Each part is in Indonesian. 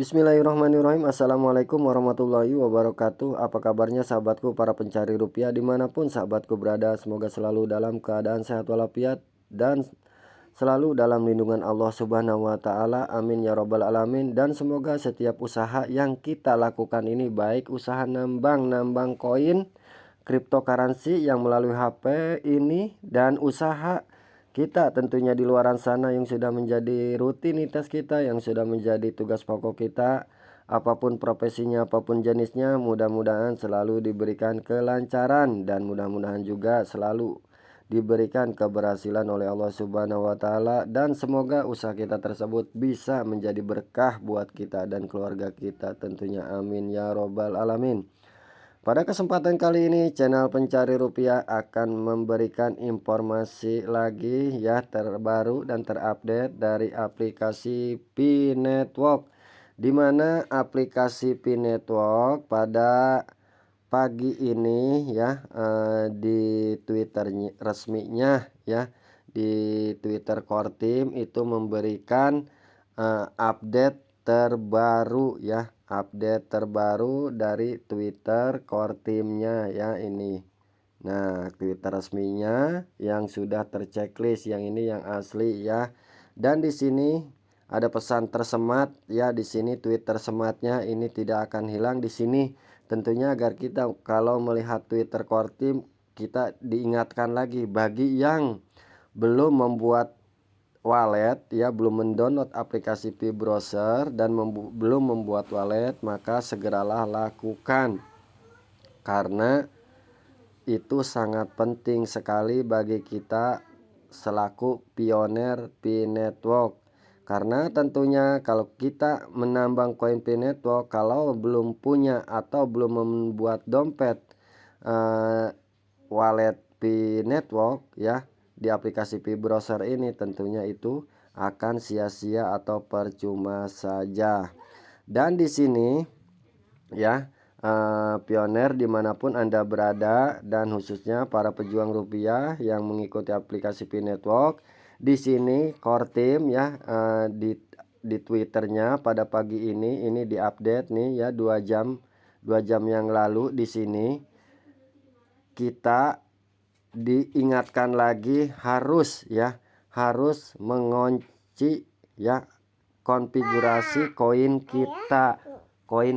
Bismillahirrahmanirrahim. Assalamualaikum warahmatullahi wabarakatuh. Apa kabarnya sahabatku para pencari rupiah dimanapun sahabatku berada. Semoga selalu dalam keadaan sehat walafiat dan selalu dalam lindungan Allah Subhanahu wa Ta'ala. Amin ya Robbal 'Alamin. Dan semoga setiap usaha yang kita lakukan ini, baik usaha nambang koin cryptocurrency yang melalui HP ini, dan usaha kita tentunya di luaran sana yang sudah menjadi rutinitas kita, yang sudah menjadi tugas pokok kita, apapun profesinya, apapun jenisnya, mudah-mudahan selalu diberikan kelancaran dan mudah-mudahan juga selalu diberikan keberhasilan oleh Allah Subhanahu wa Ta'ala, dan semoga usaha kita tersebut bisa menjadi berkah buat kita dan keluarga kita tentunya, amin ya Robbal 'Alamin. Pada kesempatan kali ini channel pencari rupiah akan memberikan informasi lagi ya, terbaru dan terupdate dari aplikasi P-Network, di mana aplikasi P-Network pada pagi ini ya, di Twitter resminya ya, di Twitter Core Team itu memberikan update terbaru ya, update terbaru dari Twitter Core Teamnya ya ini. Nah, Twitter resminya yang sudah terchecklist, yang ini yang asli ya. Dan di sini ada pesan tersemat ya, di sini tweet tersematnya ini tidak akan hilang di sini. Tentunya agar kita kalau melihat Twitter Core Team, kita diingatkan lagi bagi yang belum membuat wallet ya, belum mendownload aplikasi Pi Browser dan belum membuat wallet, maka segeralah lakukan, karena itu sangat penting sekali bagi kita selaku pioner Pi Network. Karena tentunya kalau kita menambang koin Pi Network, kalau belum punya atau belum membuat dompet wallet Pi Network ya di aplikasi Pi Browser ini, tentunya itu akan sia-sia atau percuma saja. Dan di sini ya, pioner dimanapun Anda berada, dan khususnya para pejuang rupiah yang mengikuti aplikasi Pi Network, di sini Core Team ya, di Twitternya pada pagi ini diupdate nih ya, 2 jam yang lalu. Di sini kita diingatkan lagi harus ya, harus mengunci ya konfigurasi koin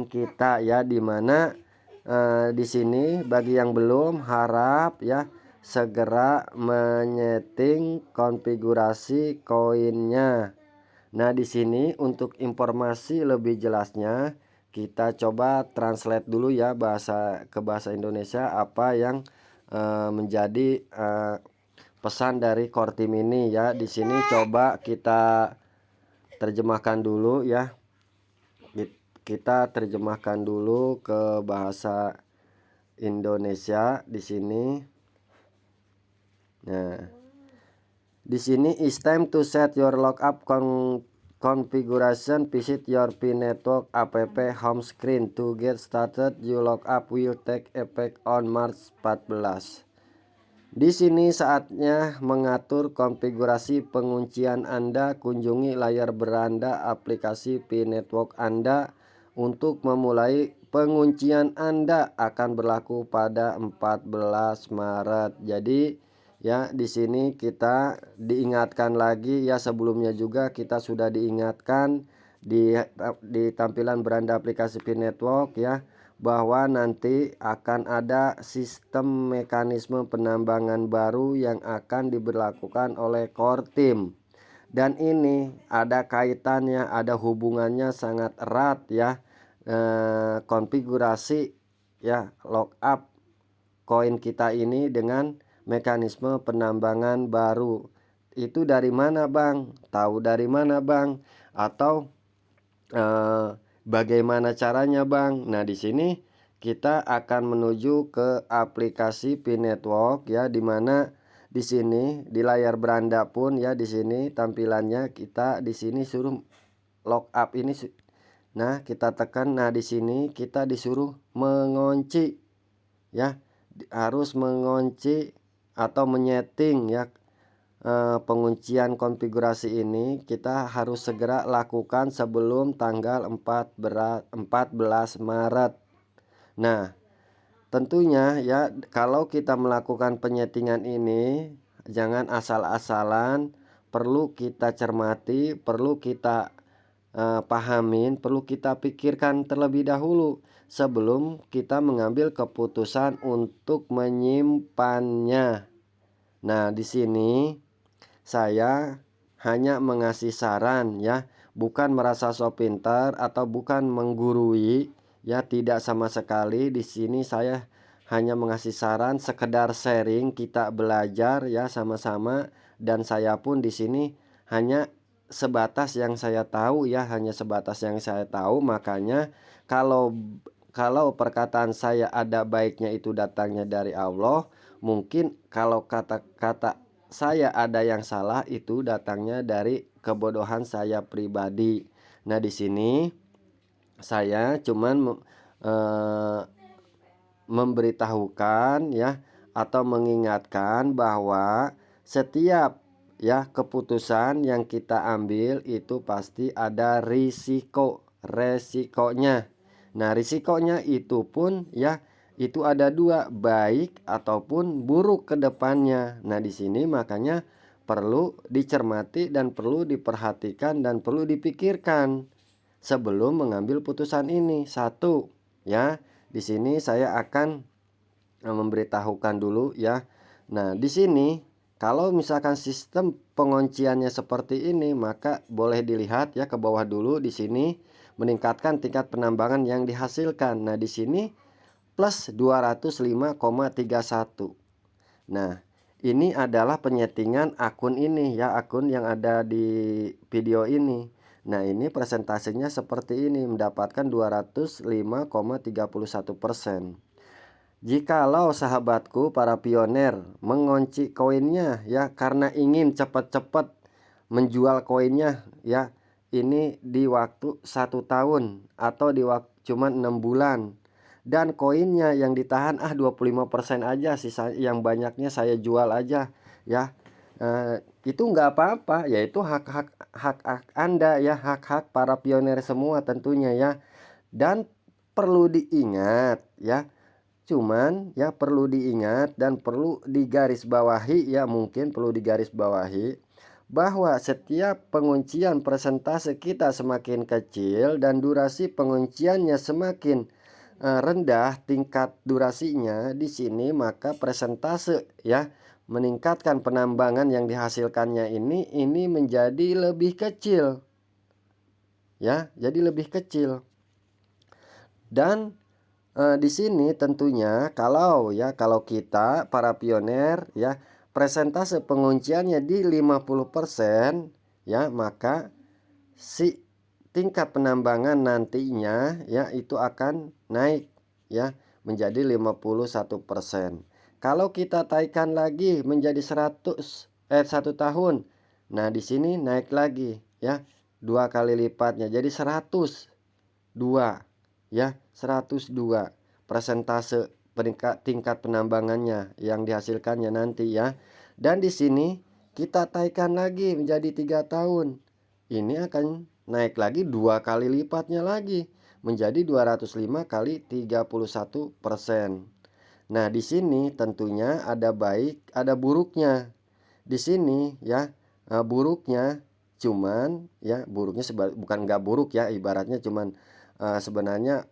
kita ya, dimana di sini bagi yang belum, harap ya segera menyeting konfigurasi koinnya. Nah, di sini untuk informasi lebih jelasnya kita coba translate dulu ya, bahasa Indonesia apa yang menjadi pesan dari Core Team ini ya. Di sini coba kita terjemahkan dulu ya. Kita terjemahkan dulu ke bahasa Indonesia di sini. Nah, di sini it's time to set your lockup configuration. Visit your Pi Network app home screen to get started. Your lockup will take effect on March 14. Di sini saatnya mengatur konfigurasi penguncian Anda. Kunjungi layar beranda aplikasi Pi Network Anda untuk memulai penguncian Anda. Akan berlaku pada 14 Maret. Jadi ya, di sini kita diingatkan lagi ya, sebelumnya juga kita sudah diingatkan di tampilan beranda aplikasi Pi Network ya, bahwa nanti akan ada sistem mekanisme penambangan baru yang akan diberlakukan oleh Core Team. Dan ini ada kaitannya, ada hubungannya sangat erat ya, konfigurasi ya lockup koin kita ini dengan mekanisme penambangan baru. Itu dari mana Bang? Tahu dari mana Bang? Atau bagaimana caranya Bang? Nah, di sini kita akan menuju ke aplikasi Pi Network ya, dimana di sini di layar beranda pun ya, di sini tampilannya kita di sini suruh lockup ini. Nah, kita tekan. Nah, di sini kita disuruh mengunci ya, harus mengunci atau menyeting ya penguncian konfigurasi ini kita harus segera lakukan sebelum tanggal 14 Maret. Nah, tentunya ya kalau kita melakukan penyetingan ini jangan asal-asalan, perlu kita cermati, perlu kita pahamin, perlu kita pikirkan terlebih dahulu sebelum kita mengambil keputusan untuk menyimpannya. Nah, di sini saya hanya mengasih saran ya, bukan merasa so pintar atau bukan menggurui ya, tidak sama sekali. Di sini saya hanya mengasih saran, sekedar sharing, kita belajar ya sama-sama, dan saya pun di sini hanya sebatas yang saya tahu ya, hanya sebatas yang saya tahu. Makanya kalau perkataan saya ada baiknya itu datangnya dari Allah, mungkin kalau kata-kata saya ada yang salah itu datangnya dari kebodohan saya pribadi. Nah, di sini saya cuman memberitahukan ya, atau mengingatkan bahwa setiap ya keputusan yang kita ambil itu pasti ada resikonya. Nah, risikonya itu pun ya itu ada dua, baik ataupun buruk ke depannya. Nah, di sini makanya perlu dicermati dan perlu diperhatikan dan perlu dipikirkan sebelum mengambil putusan ini. Satu, ya. Di sini saya akan memberitahukan dulu ya. Nah, di sini kalau misalkan sistem pengunciannya seperti ini, maka boleh dilihat ya ke bawah dulu. Di sini meningkatkan tingkat penambangan yang dihasilkan. Nah, di sini plus 205,31. Nah, ini adalah penyetingan akun ini ya, akun yang ada di video ini. Nah, ini presentasinya seperti ini, mendapatkan 205,31%. Jikalau sahabatku para pioner mengunci koinnya ya karena ingin cepat-cepat menjual koinnya ya, ini di waktu 1 tahun atau di waktu cuman 6 bulan, dan koinnya yang ditahan 25% aja, sisa yang banyaknya saya jual aja ya. Itu nggak apa-apa, yaitu hak-hak Anda ya, hak-hak para pioner semua tentunya ya. Dan perlu diingat ya, cuman ya perlu diingat dan perlu digarisbawahi ya, mungkin perlu digarisbawahi bahwa setiap penguncian persentase kita semakin kecil dan durasi pengunciannya semakin rendah tingkat durasinya di sini, maka persentase ya meningkatkan penambangan yang dihasilkannya ini menjadi lebih kecil ya, jadi lebih kecil. Dan di sini tentunya kalau kita para pioner ya presentase pengunciannya di 50% ya, maka si tingkat penambangan nantinya ya itu akan naik ya menjadi 51%. Kalau kita taikkan lagi menjadi 1 tahun, nah di sini naik lagi ya 2 kali lipatnya jadi 102 ya, 102 persentase tingkat penambangannya yang dihasilkannya nanti ya. Dan di sini kita taikkan lagi menjadi 3 tahun, ini akan naik lagi 2 kali lipatnya lagi menjadi 205 kali 31%. Nah, di sini tentunya ada baik ada buruknya di sini ya. Buruknya cuman ya, buruknya bukan nggak buruk ya, ibaratnya cuman sebenarnya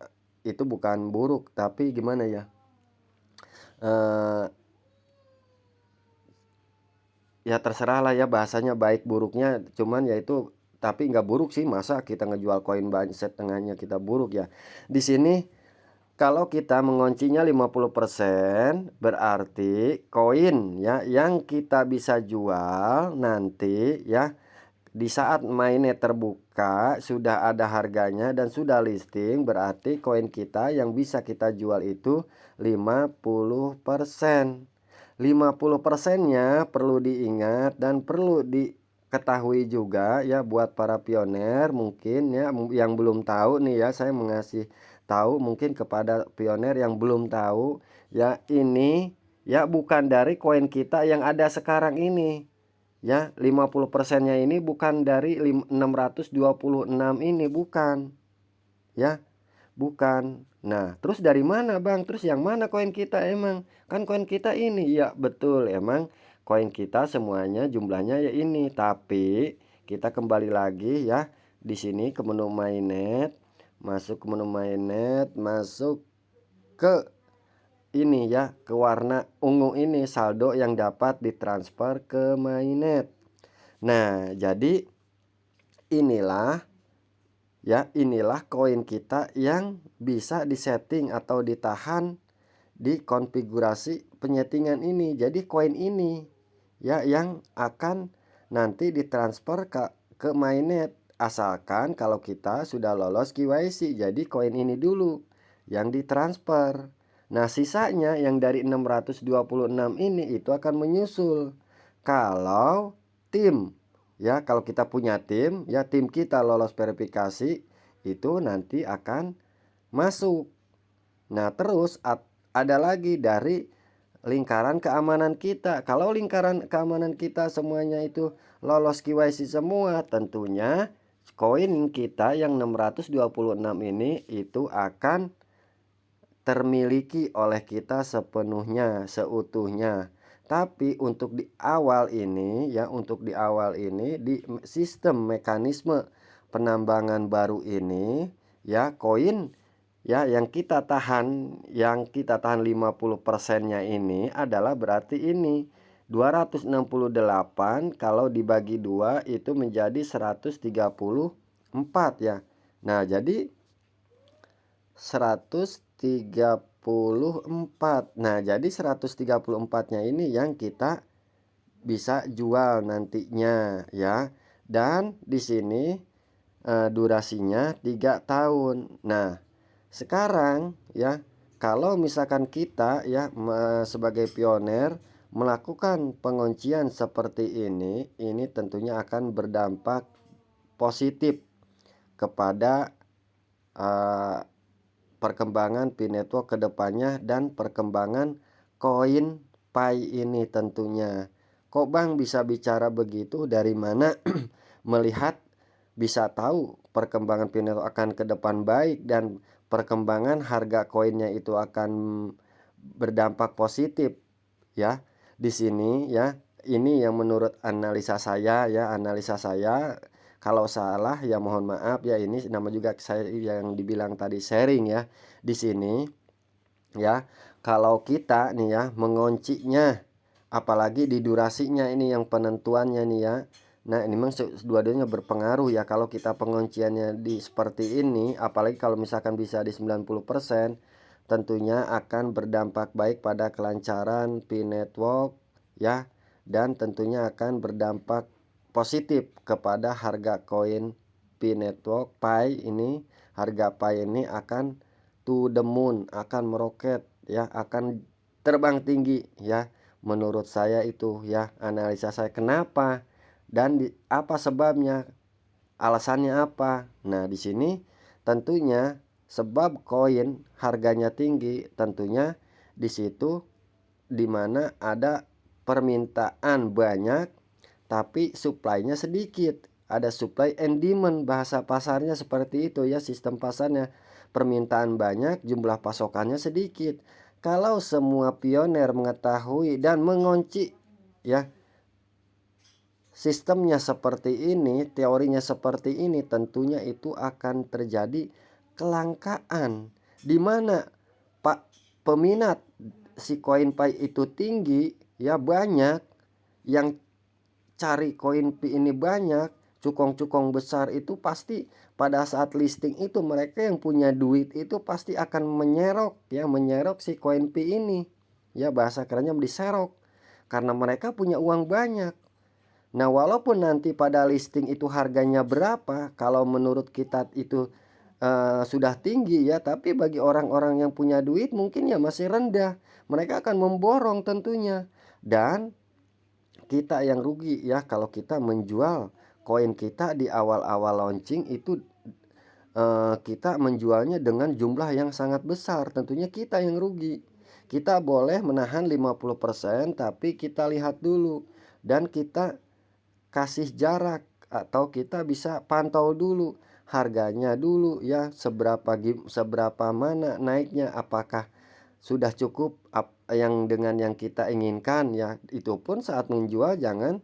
itu bukan buruk, tapi gimana ya, ya terserah lah ya bahasanya baik buruknya, cuman ya itu, tapi nggak buruk sih, masa kita ngejual koin banyak setengahnya kita buruk ya. Di sini kalau kita menguncinya 50%, berarti koin ya yang kita bisa jual nanti ya di saat mainnya terbuka sudah ada harganya dan sudah listing, berarti koin kita yang bisa kita jual itu 50%. 50%-nya perlu diingat dan perlu diketahui juga ya buat para pioner mungkin ya yang belum tahu nih ya, saya mengasih tahu mungkin kepada pioner yang belum tahu ya, ini ya bukan dari koin kita yang ada sekarang ini. ya 50%-nya ini bukan dari 626 ini, bukan ya, bukan. Nah, terus dari mana Bang? Terus yang mana koin kita emang? Kan koin kita ini. Ya betul, emang koin kita semuanya jumlahnya ya ini. Tapi kita kembali lagi ya di sini ke menu mainnet, masuk ke menu mainnet, masuk ke ini ya, ke warna ungu ini, saldo yang dapat ditransfer ke mainnet. Nah, jadi inilah ya, inilah koin kita yang bisa disetting atau ditahan di konfigurasi penyetingan ini. Jadi koin ini ya yang akan nanti ditransfer ke mainnet, asalkan kalau kita sudah lolos KYC. Jadi koin ini dulu yang ditransfer. Nah, sisanya yang dari 626 ini itu akan menyusul kalau tim ya, kalau kita punya tim ya, tim kita lolos verifikasi, itu nanti akan masuk. Nah, terus ada lagi dari lingkaran keamanan kita. Kalau lingkaran keamanan kita semuanya itu lolos KYC semua, tentunya koin kita yang 626 ini itu akan termiliki oleh kita sepenuhnya, seutuhnya. Tapi untuk di awal ini ya, untuk di awal ini di sistem mekanisme penambangan baru ini ya, koin ya yang kita tahan 50%-nya ini adalah berarti ini 268 kalau dibagi 2 itu menjadi 134 ya. Nah, jadi 134. Nah, jadi 134-nya ini yang kita bisa jual nantinya ya. Dan di sini durasinya 3 tahun. Nah, sekarang ya, kalau misalkan kita ya sebagai pioner melakukan penguncian seperti ini tentunya akan berdampak positif kepada perkembangan Pi Network kedepannya dan perkembangan koin Pi ini tentunya. Kok Bang bisa bicara begitu? Dari mana melihat bisa tahu perkembangan Pi Network akan ke depan baik dan perkembangan harga koinnya itu akan berdampak positif ya. Di sini ya, ini yang menurut analisa saya ya, analisa saya. Kalau salah ya mohon maaf ya, ini nama juga saya yang dibilang tadi sharing ya. Di sini ya, kalau kita nih ya menguncinya, apalagi di durasinya ini yang penentuannya nih ya. Nah, ini memang dua-duanya berpengaruh ya. Kalau kita pengunciannya di seperti ini, apalagi kalau misalkan bisa di 90%, tentunya akan berdampak baik pada kelancaran Pi Network ya, dan tentunya akan berdampak positif kepada harga koin Pi Network Pi ini. Harga Pi ini akan to the moon, akan meroket ya, akan terbang tinggi ya. Menurut saya itu ya, analisa saya. Kenapa dan apa sebabnya, alasannya apa? Nah, di sini tentunya sebab koin harganya tinggi, tentunya di situ dimana ada permintaan banyak tapi supply-nya sedikit. Ada supply and demand, bahasa pasarnya seperti itu ya, sistem pasarnya. Permintaan banyak, jumlah pasokannya sedikit. Kalau semua pioner mengetahui dan mengunci ya sistemnya seperti ini, teorinya seperti ini, tentunya itu akan terjadi kelangkaan, di mana Pak peminat si koin Pi itu tinggi ya, banyak yang cari koin Pi ini banyak, cukong-cukong besar itu pasti pada saat listing itu mereka yang punya duit itu pasti akan menyerok ya, menyerok si koin Pi ini ya, bahasa kerennya diserok karena mereka punya uang banyak. Nah, walaupun nanti pada listing itu harganya berapa, kalau menurut kita itu sudah tinggi ya, tapi bagi orang-orang yang punya duit mungkin ya masih rendah. Mereka akan memborong tentunya. Dan kita yang rugi ya kalau kita menjual koin kita di awal-awal launching itu, kita menjualnya dengan jumlah yang sangat besar, tentunya kita yang rugi. Kita boleh menahan 50%, tapi kita lihat dulu dan kita kasih jarak atau kita bisa pantau dulu harganya dulu ya, seberapa mana naiknya, apakah sudah cukup yang dengan yang kita inginkan ya. Itu pun saat menjual jangan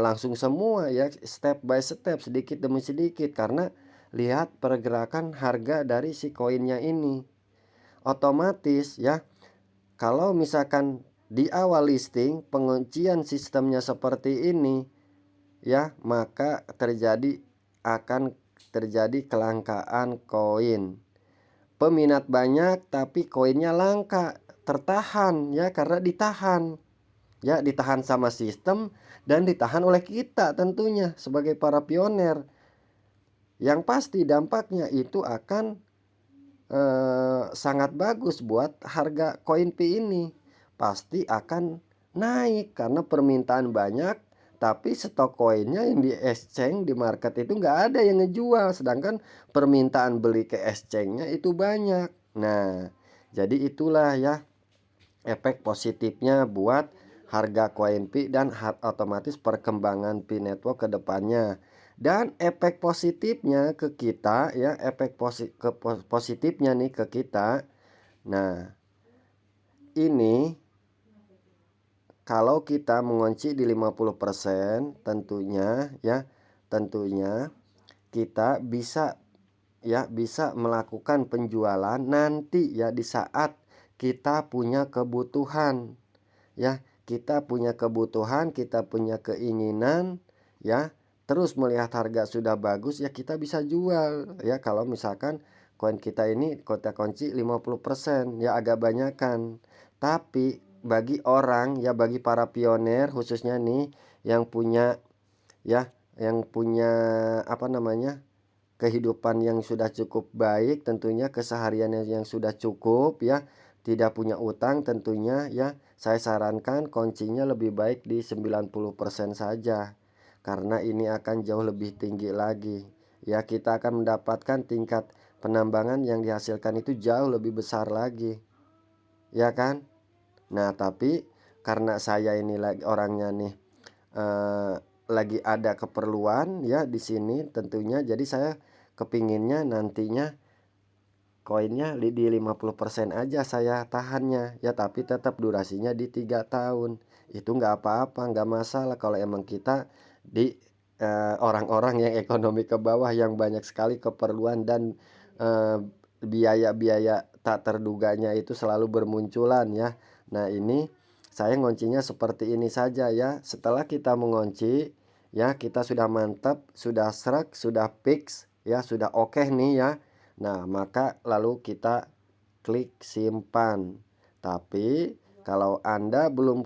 langsung semua ya, step by step, sedikit demi sedikit, karena lihat pergerakan harga dari si koinnya ini. Otomatis ya, kalau misalkan di awal listing penguncian sistemnya seperti ini ya, maka akan terjadi kelangkaan koin. Peminat banyak tapi koinnya langka, tertahan ya, karena ditahan ya, ditahan sama sistem dan ditahan oleh kita tentunya sebagai para pioner. Yang pasti dampaknya itu akan sangat bagus buat harga koin Pi ini. Pasti akan naik karena permintaan banyak, tapi stok koinnya yang di exchange di market itu nggak ada yang ngejual, sedangkan permintaan beli ke exchange-nya itu banyak. Nah, jadi itulah ya efek positifnya buat harga koin Pi dan otomatis perkembangan Pi Network ke depannya. Dan efek positifnya ke kita ya, positifnya nih ke kita. Nah, ini kalau kita mengunci di 50% tentunya ya, tentunya kita bisa melakukan penjualan nanti ya, di saat kita punya kebutuhan ya, kita punya kebutuhan, kita punya keinginan ya, terus melihat harga sudah bagus ya, kita bisa jual ya. Kalau misalkan koin kita ini kita kunci 50% ya, agak banyakan. Tapi bagi orang ya, bagi para pioner khususnya nih yang punya ya, yang punya apa namanya, kehidupan yang sudah cukup baik, tentunya kesehariannya yang sudah cukup ya, tidak punya utang tentunya ya, saya sarankan kuncinya lebih baik di 90% saja, karena ini akan jauh lebih tinggi lagi ya, kita akan mendapatkan tingkat penambangan yang dihasilkan itu jauh lebih besar lagi ya kan. Nah, tapi karena saya ini lagi orangnya nih eh, lagi ada keperluan ya di sini tentunya, jadi saya kepinginnya nantinya koinnya di 50% aja saya tahannya ya, tapi tetap durasinya di 3 tahun. Itu nggak apa-apa, nggak masalah kalau emang kita di orang-orang yang ekonomi ke bawah, yang banyak sekali keperluan dan eh, biaya-biaya tak terduganya itu selalu bermunculan ya. Nah, ini saya ngoncinya seperti ini saja ya. Setelah kita mengunci ya, kita sudah mantap, sudah serak, sudah fix ya, sudah oke nih ya. Nah, maka lalu kita klik simpan. Tapi kalau Anda belum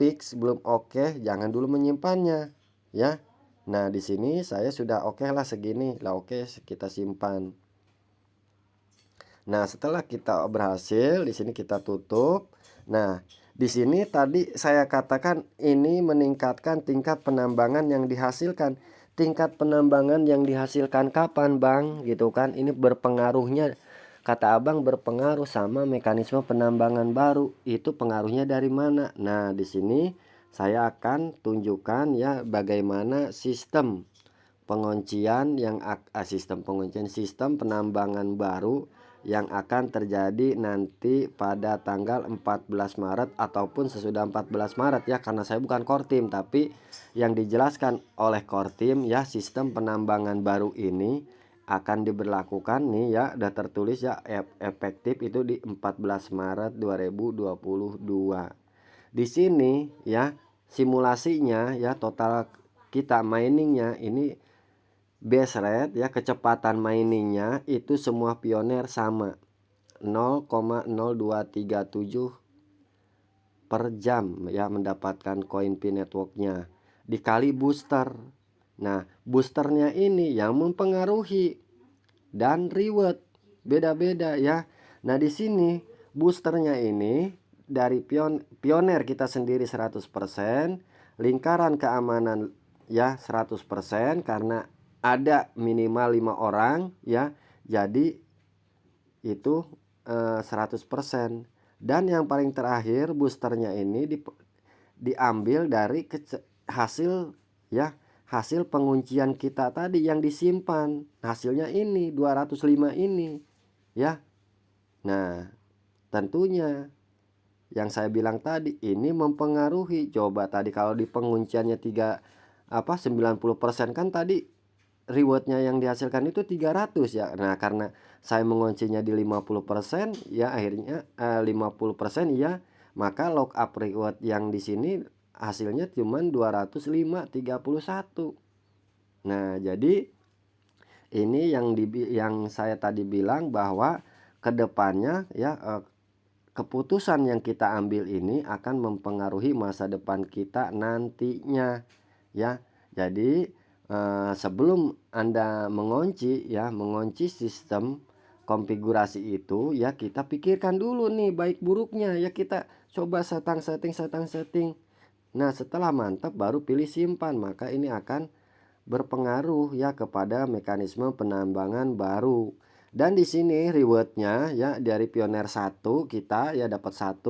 fix, belum oke, jangan dulu menyimpannya ya. Nah, di sini saya sudah oke lah segini. Lah oke, kita simpan. Nah, setelah kita berhasil, di sini kita tutup. Nah, di sini tadi saya katakan ini meningkatkan tingkat penambangan yang dihasilkan. Tingkat penambangan yang dihasilkan kapan, Bang? Gitu kan. Ini berpengaruhnya, kata Abang, berpengaruh sama mekanisme penambangan baru. Itu pengaruhnya dari mana? Nah, di sini saya akan tunjukkan ya bagaimana sistem penambangan baru yang akan terjadi nanti pada tanggal 14 Maret ataupun sesudah 14 Maret ya, karena saya bukan Kortim, tapi yang dijelaskan oleh Kortim ya, sistem penambangan baru ini akan diberlakukan nih ya, udah tertulis ya, efektif itu di 14 Maret 2022. Di sini ya simulasinya ya, total kita miningnya ini base rate ya, kecepatan miningnya itu semua pioner sama 0,0237 per jam ya, mendapatkan koin Pi networknya dikali booster. Nah, boosternya ini yang mempengaruhi, dan reward beda-beda ya. Nah, di sini boosternya ini dari pioner kita sendiri 100%, lingkaran keamanan ya 100%, karena ada minimal 5 orang ya. Jadi itu 100%. Dan yang paling terakhir boosternya ini diambil dari hasil ya hasil penguncian kita tadi yang disimpan. Hasilnya ini 205 ini ya. Nah, tentunya yang saya bilang tadi ini mempengaruhi. Coba tadi kalau di pengunciannya 90% kan tadi rewardnya yang dihasilkan itu 300 ya. Nah, karena saya menguncinya di 50% ya akhirnya 50% ya, maka lockup reward yang di sini hasilnya cuma 205,31. Nah, jadi ini yang saya tadi bilang bahwa kedepannya ya keputusan yang kita ambil ini akan mempengaruhi masa depan kita nantinya ya. Jadi sebelum Anda mengunci sistem konfigurasi itu ya, kita pikirkan dulu nih baik buruknya ya, kita coba setting. Nah, setelah mantap baru pilih simpan, maka ini akan berpengaruh ya kepada mekanisme penambangan baru. Dan di sini rewardnya ya dari Pioneer 1 kita ya dapat 1,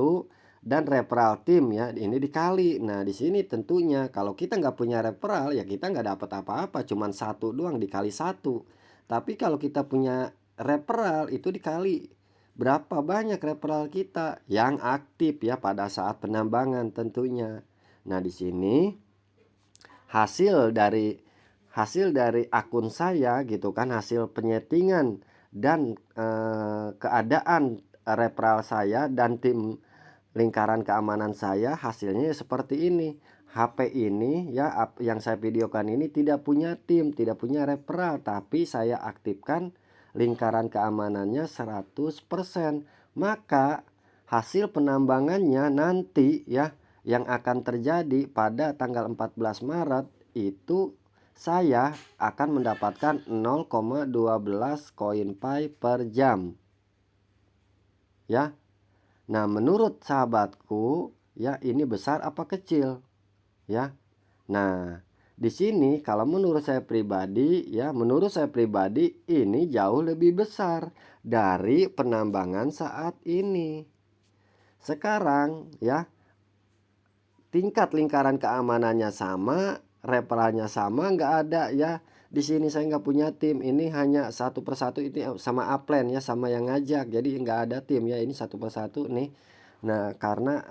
dan referral tim ya ini dikali. Nah, di sini tentunya kalau kita nggak punya referral ya kita nggak dapat apa-apa, cuman 1 doang dikali 1. Tapi kalau kita punya referral itu dikali berapa banyak referral kita yang aktif ya pada saat penambangan tentunya. Nah, di sini hasil dari akun saya gitu kan, hasil penyetingan dan keadaan referral saya dan tim lingkaran keamanan saya, hasilnya seperti ini. HP ini ya yang saya videokan ini tidak punya tim, tidak punya referral, tapi saya aktifkan lingkaran keamanannya 100%. Maka hasil penambangannya nanti ya yang akan terjadi pada tanggal 14 Maret itu saya akan mendapatkan 0,12 koin Pi per jam ya. Nah, menurut sahabatku ya ini besar apa kecil ya. Nah, di sini kalau menurut saya pribadi ini jauh lebih besar dari penambangan saat ini. Sekarang ya tingkat lingkaran keamanannya sama, referralnya sama, nggak ada ya. Di sini saya nggak punya tim, ini hanya satu persatu ini sama upline ya, sama yang ngajak, jadi nggak ada tim ya, ini satu persatu nih. Nah, karena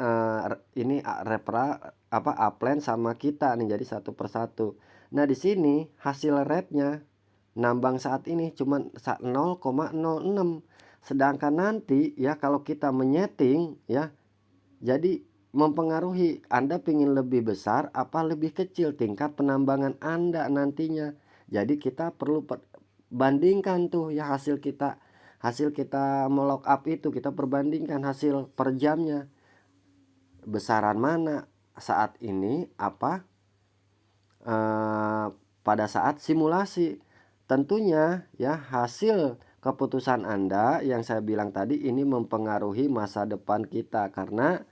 ini referral upline sama kita nih, jadi satu persatu. Nah, di sini hasil rate-nya nambang saat ini cuma 0,06. Sedangkan nanti ya kalau kita menyeting ya, jadi mempengaruhi Anda ingin lebih besar apa lebih kecil tingkat penambangan Anda nantinya. Jadi kita perlu bandingkan tuh ya hasil kita melock up itu, kita perbandingkan hasil per jamnya. Besaran mana saat ini pada saat simulasi. Tentunya ya hasil keputusan Anda yang saya bilang tadi ini mempengaruhi masa depan kita, karena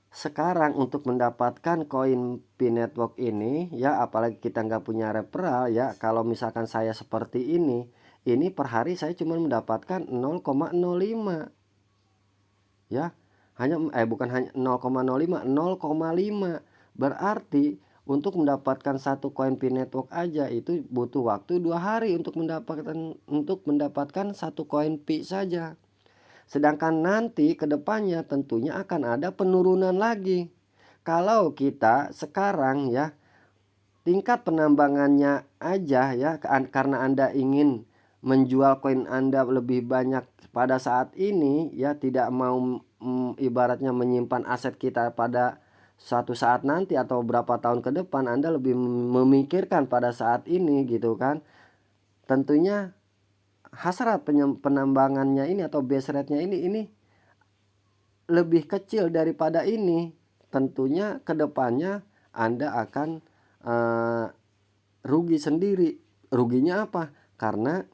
sekarang untuk mendapatkan koin Pi Network ini ya, apalagi kita nggak punya referral ya, kalau misalkan saya seperti ini per hari saya cuma mendapatkan 0,05 ya, bukan hanya 0,05, 0,5. Berarti untuk mendapatkan satu koin Pi Network aja itu butuh waktu 2 hari untuk mendapatkan satu koin Pi saja. Sedangkan nanti kedepannya tentunya akan ada penurunan lagi. Kalau kita sekarang ya tingkat penambangannya aja ya, karena Anda ingin menjual koin Anda lebih banyak pada saat ini ya, tidak mau ibaratnya menyimpan aset kita pada suatu saat nanti atau berapa tahun ke depan, Anda lebih memikirkan pada saat ini gitu kan. Tentunya hasrat penambangannya ini atau base rate-nya ini lebih kecil daripada ini. Tentunya kedepannya Anda akan rugi sendiri. Ruginya apa? Karena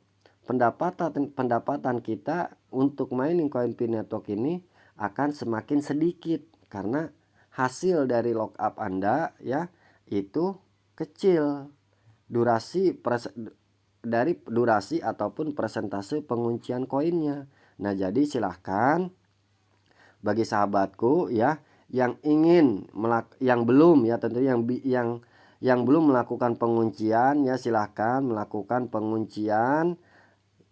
pendapatan kita untuk mining koin Pi Network ini akan semakin sedikit, karena hasil dari lockup Anda ya itu kecil dari durasi ataupun persentase penguncian koinnya. Nah, jadi silahkan bagi sahabatku ya yang ingin yang belum ya, tentu Yang belum melakukan penguncian ya silahkan melakukan penguncian.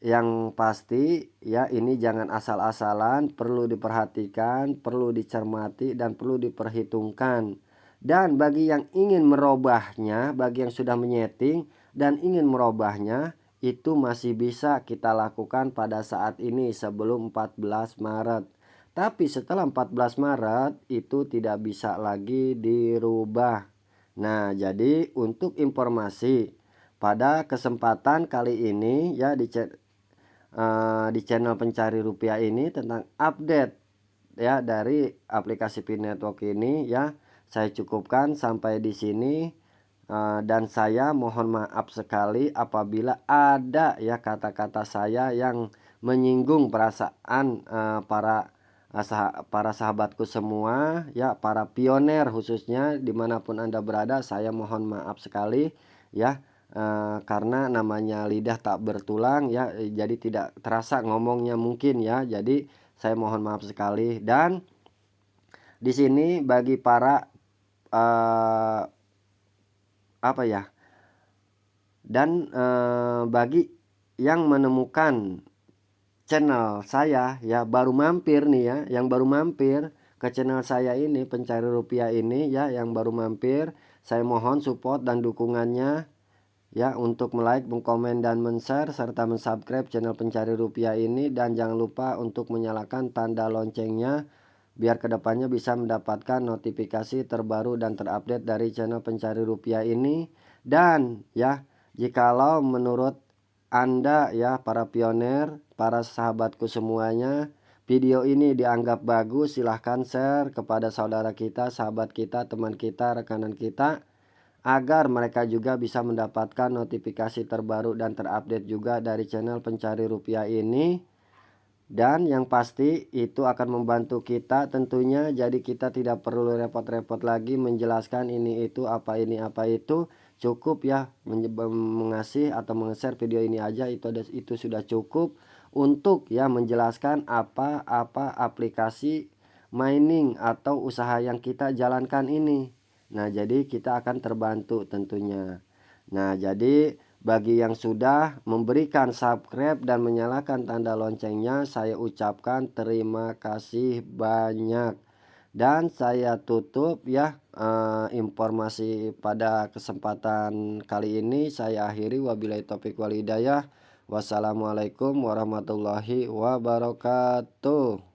Yang pasti ya ini jangan asal-asalan, perlu diperhatikan, perlu dicermati dan perlu diperhitungkan. Dan bagi yang ingin merubahnya, bagi yang sudah menyeting dan ingin merubahnya, itu masih bisa kita lakukan pada saat ini sebelum 14 Maret. Tapi setelah 14 Maret itu tidak bisa lagi dirubah. Nah, jadi untuk informasi pada kesempatan kali ini ya di channel pencari rupiah ini tentang update ya dari aplikasi Pin Network ini ya, saya cukupkan sampai di sini. Dan saya mohon maaf sekali apabila ada ya kata-kata saya yang menyinggung perasaan para sahabatku semua ya, para pioner khususnya dimanapun Anda berada. Saya mohon maaf sekali ya, karena namanya lidah tak bertulang ya, jadi tidak terasa ngomongnya mungkin ya. Jadi saya mohon maaf sekali. Dan di sini bagi para apa ya, dan bagi yang menemukan channel saya ya, baru mampir nih ya, yang baru mampir ke channel saya ini pencari rupiah ini ya, yang baru mampir, saya mohon support dan dukungannya ya, untuk like, mengkomen dan men-share serta mensubscribe channel pencari rupiah ini. Dan jangan lupa untuk menyalakan tanda loncengnya biar kedepannya bisa mendapatkan notifikasi terbaru dan terupdate dari channel pencari rupiah ini. Dan ya, jikalau menurut Anda ya para pioner, para sahabatku semuanya, video ini dianggap bagus, silahkan share kepada saudara kita, sahabat kita, teman kita, rekanan kita, agar mereka juga bisa mendapatkan notifikasi terbaru dan terupdate juga dari channel pencari rupiah ini. Dan yang pasti itu akan membantu kita tentunya, jadi kita tidak perlu repot-repot lagi menjelaskan ini itu apa ini apa itu. Cukup ya mengasih atau meng-share video ini aja, itu sudah cukup untuk ya menjelaskan apa aplikasi mining atau usaha yang kita jalankan ini. Nah, jadi kita akan terbantu tentunya. Nah, jadi bagi yang sudah memberikan subscribe dan menyalakan tanda loncengnya, saya ucapkan terima kasih banyak. Dan saya tutup ya informasi pada kesempatan kali ini. Saya akhiri, wabillahi taufik wal hidayah. Wassalamualaikum warahmatullahi wabarakatuh.